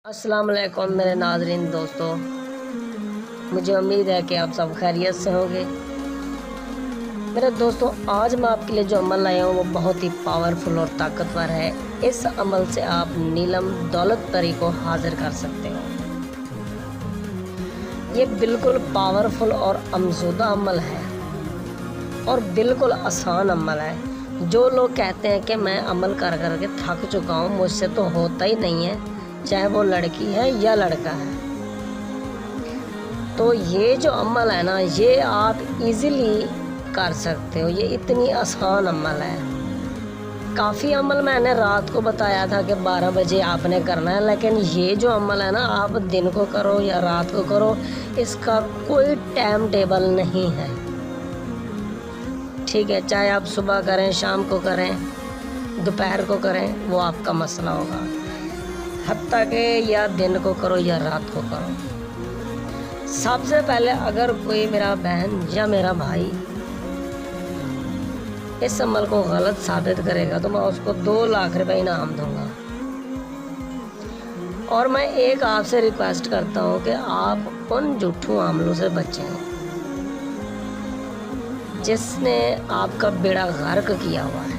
अस्सलाम वालेकुम मेरे नाज़रीन दोस्तों, मुझे उम्मीद है कि आप सब खैरियत से होंगे। मेरे दोस्तों, आज मैं आपके लिए जो अमल लाया हूँ वो बहुत ही पावरफुल और ताकतवर है। इस अमल से आप नीलम दौलत परी को हाजिर कर सकते हो। ये बिल्कुल पावरफुल और अमज़ूदा अमल है और बिल्कुल आसान अमल है। जो लोग कहते हैं कि मैं अमल कर कर के थक चुका हूँ, मुझसे तो होता ही नहीं है, चाहे वो लड़की है या लड़का है, तो ये जो अमल है ना, ये आप इजीली कर सकते हो। ये इतनी आसान अमल है। काफ़ी अमल मैंने रात को बताया था कि 12 बजे आपने करना है, लेकिन ये जो अमल है ना, आप दिन को करो या रात को करो, इसका कोई टाइम टेबल नहीं है। ठीक है, चाहे आप सुबह करें, शाम को करें, दोपहर को करें, वो आपका मसला होगा। हत्ता के या दिन को करो या रात को करो। सबसे पहले अगर कोई मेरा बहन या मेरा भाई इस अमल को गलत साबित करेगा तो मैं उसको 2 लाख रुपए इनाम दूंगा। और मैं एक आपसे रिक्वेस्ट करता हूँ कि आप उन झूठों अमलों से बचें जिसने आपका बेड़ा गर्क किया हुआ है।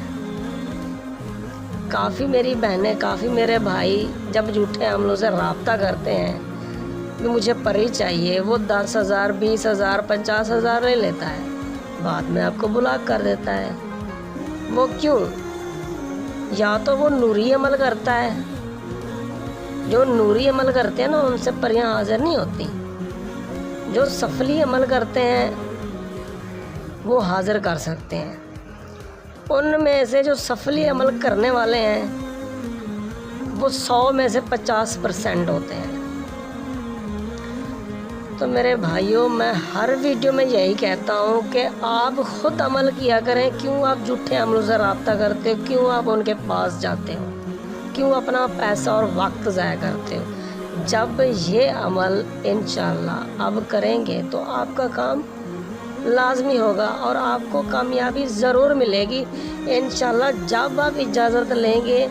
काफ़ी मेरी बहनें, काफ़ी मेरे भाई जब झूठे अमलों से राब्ता करते हैं कि मुझे परी चाहिए, वो 10,000, 20,000, 50,000 ले लेता है, बाद में आपको ब्लॉक कर देता है। वो क्यों? या तो वो नूरी अमल करता है। जो नूरी अमल करते हैं ना, उनसे परियां हाजिर नहीं होती। जो सफली अमल करते हैं वो हाजिर कर सकते हैं। उनमें से जो सफली अमल करने वाले हैं वो 100 में से 50% होते हैं। तो मेरे भाइयों, मैं हर वीडियो में यही कहता हूँ कि आप ख़ुद अमल किया करें। क्यों आप झूठे अमलों से राब्ता करते हो? क्यों आप उनके पास जाते हो? क्यों अपना पैसा और वक्त ज़ाया करते हो? जब ये अमल इंशाअल्लाह अब करेंगे तो आपका काम लाजमी होगा और आपको कामयाबी ज़रूर मिलेगी इंशाअल्लाह। जब आप इजाज़त लेंगे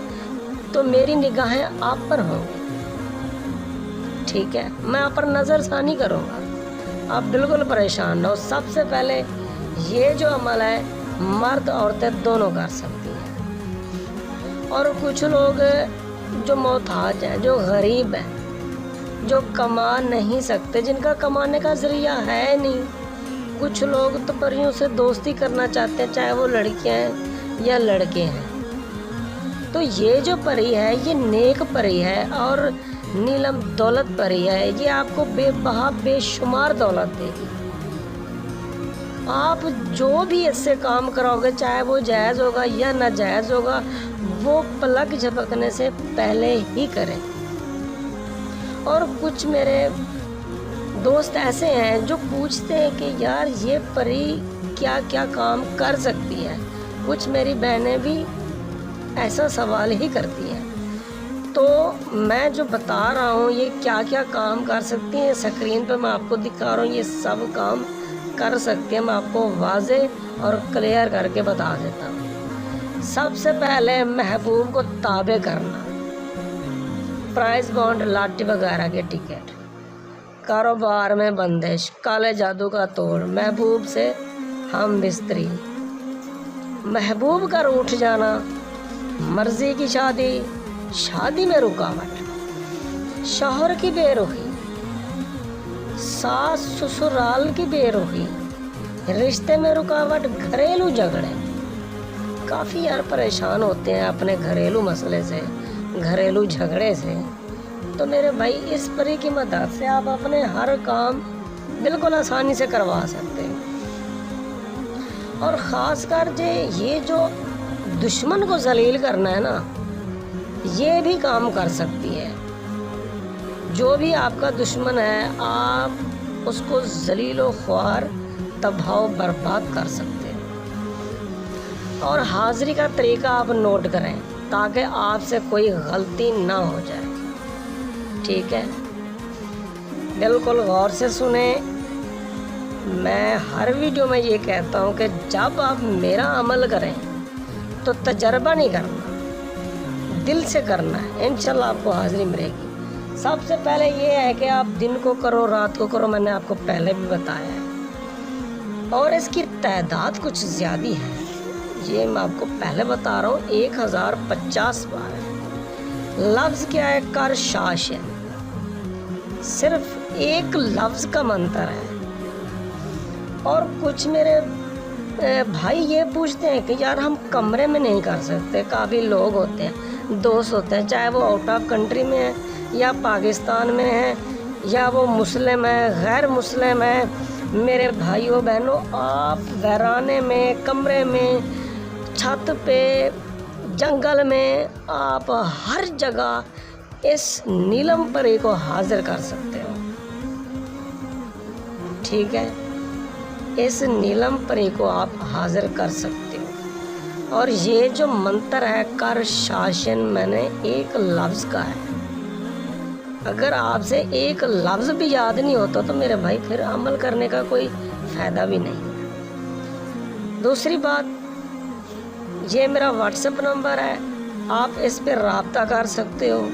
तो मेरी निगाहें आप पर होंगी। ठीक है, मैं आप पर नज़रसानी करूँगा, आप बिल्कुल परेशान ना हो। सबसे पहले ये जो अमल है मर्द औरतें दोनों कर सकती हैं। और कुछ लोग जो मोहताज हैं, जो गरीब हैं, जो कमा नहीं सकते, जिनका कमाने का ज़रिया है नहीं, कुछ लोग तो परियों से दोस्ती करना चाहते हैं, चाहे वो लड़कियां हैं या लड़के हैं। तो ये जो परी है ये नेक परी है और नीलम दौलत परी है। ये आपको बेबहा बेशुमार दौलत देगी। आप जो भी इससे काम कराओगे, चाहे वो जायज़ होगा या नाजायज़ होगा, वो पलक झपकने से पहले ही करें। और कुछ मेरे दोस्त ऐसे हैं जो पूछते हैं कि यार ये परी क्या क्या काम कर सकती है। कुछ मेरी बहनें भी ऐसा सवाल ही करती हैं। तो मैं जो बता रहा हूँ ये क्या क्या काम कर सकती हैं, स्क्रीन पे मैं आपको दिखा रहा हूँ, ये सब काम कर सकते हैं। मैं आपको वाज़े और क्लियर करके बता देता हूँ। सबसे पहले महबूब को ताबे करना, प्राइस बॉन्ड, लाठी वगैरह के टिकट, कारोबार में बंदिश, काले जादू का तोड़, महबूब से हम बिस्तरी, महबूब का रूठ जाना, मर्जी की शादी, शादी में रुकावट, शौहर की बेरुखी, सास ससुराल की बेरुखी, रिश्ते में रुकावट, घरेलू झगड़े। काफ़ी यार परेशान होते हैं अपने घरेलू मसले से, घरेलू झगड़े से। तो मेरे भाई, इस परी की मदद से आप अपने हर काम बिल्कुल आसानी से करवा सकते हैं। और ख़ासकर ये जो दुश्मन को जलील करना है ना, ये भी काम कर सकती है। जो भी आपका दुश्मन है, आप उसको जलीलो ख्वार, तबाह बर्बाद कर सकते हैं। और हाज़िरी का तरीका आप नोट करें ताकि आपसे कोई गलती ना हो जाए। ठीक है, बिल्कुल गौर से सुने। मैं हर वीडियो में ये कहता हूँ कि जब आप मेरा अमल करें तो तजर्बा नहीं करना, दिल से करना है, इंशाल्लाह आपको हाज़िरी मिलेगी। سب سے پہلے یہ ہے کہ آپ دن کو کرو رات کو کرو، میں نے آپ کو پہلے بھی بتایا ہے، اور اس کی تعداد کچھ زیادہ ہے، یہ میں آپ کو پہلے بتا رہا ہوں، 1050 بار ہے۔ لفظ کیا ہے؟ کر شاشن، صرف ایک لفظ کا منتر ہے۔ اور کچھ میرے بھائی یہ پوچھتے ہیں کہ یار ہم کمرے میں نہیں کر سکتے، کافی لوگ ہوتے ہیں، دوست ہوتے ہیں، چاہے وہ آؤٹ آف کنٹری میں ہیں یا پاکستان میں ہیں یا وہ مسلم ہیں غیر مسلم ہیں، میرے بھائیوں بہنوں، آپ ویرانے میں، کمرے میں، چھت پہ، جنگل میں، آپ ہر جگہ اس نیلم پری کو حاضر کر سکتے ہو، ٹھیک ہے؟ اس نیلم پری کو آپ حاضر کر سکتے ہو، اور یہ جو منتر ہے کر شاشن، میں نے ایک لفظ کا ہے، اگر آپ سے ایک لفظ بھی یاد نہیں ہوتا تو میرے بھائی پھر عمل کرنے کا کوئی فائدہ بھی نہیں ہے۔ دوسری بات، یہ میرا واٹس ایپ نمبر ہے، آپ اس پہ رابطہ کر سکتے ہو،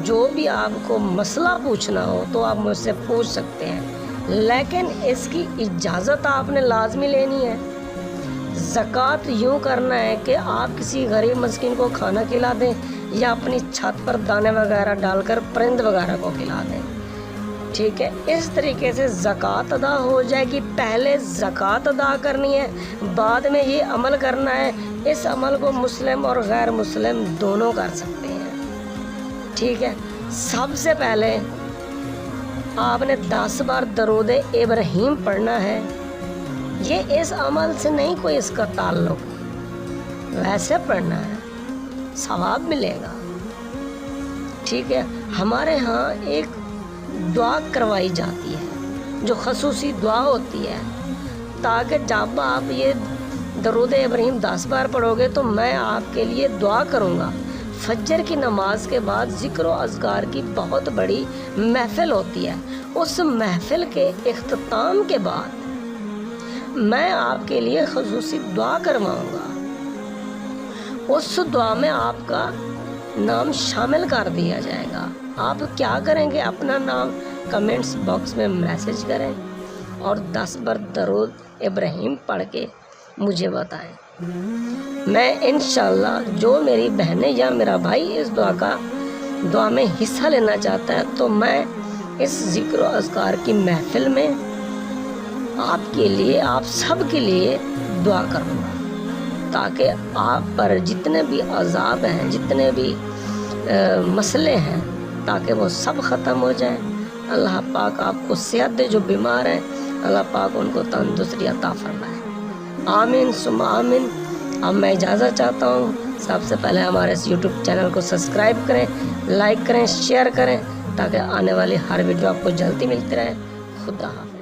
جو بھی آپ کو مسئلہ پوچھنا ہو تو آپ مجھ سے پوچھ سکتے ہیں، لیکن اس کی اجازت آپ نے لازمی لینی ہے۔ زکوٰۃ یوں کرنا ہے کہ آپ کسی غریب مسکین کو کھانا کھلا دیں یا اپنی چھت پر دانے وغیرہ ڈال کر پرند وغیرہ کو کھلا دیں، ٹھیک ہے؟ اس طریقے سے زکوٰۃ ادا ہو جائے گی۔ پہلے زکوٰۃ ادا کرنی ہے، بعد میں یہ عمل کرنا ہے۔ اس عمل کو مسلم اور غیر مسلم دونوں کر سکتے ہیں، ٹھیک ہے؟ سب سے پہلے آپ نے 10 بار درود ابراہیم پڑھنا ہے۔ یہ اس عمل سے نہیں کوئی اس کا تعلق، ویسے پڑھنا ہے، ثواب ملے گا، ٹھیک ہے؟ ہمارے ہاں ایک دعا کروائی جاتی ہے جو خصوصی دعا ہوتی ہے، تاکہ جب آپ یہ درود ابراہیم 10 بار پڑھو گے تو میں آپ کے لیے دعا کروں گا۔ فجر کی نماز کے بعد ذکر و اذکار کی بہت بڑی محفل ہوتی ہے، اس محفل کے اختتام کے بعد میں آپ کے لیے خصوصی دعا کرواؤں گا، اس دعا میں آپ کا نام شامل کر دیا جائے گا۔ آپ کیا کریں گے؟ اپنا نام کمنٹس باکس میں میسج کریں اور 10 بار درود ابراہیم پڑھ کے مجھے بتائیں۔ میں انشاءاللہ، جو میری بہنیں یا میرا بھائی اس دعا میں حصہ لینا چاہتا ہے تو میں اس ذکر و اذکار کی محفل میں آپ کے لیے، آپ سب کے لیے دعا کروں گا، تاکہ آپ پر جتنے بھی عذاب ہیں، جتنے بھی مسئلے ہیں، تاکہ وہ سب ختم ہو جائیں۔ اللہ پاک آپ کو صحت دے، جو بیمار ہیں اللہ پاک ان کو تندرستی عطا فرمائے، آمین ثم آمین۔ اب میں اجازت چاہتا ہوں، سب سے پہلے ہمارے اس یوٹیوب چینل کو سبسکرائب کریں، لائک کریں، شیئر کریں، تاکہ آنے والی ہر ویڈیو آپ کو جلدی ملتی رہے۔ خدا حافظ۔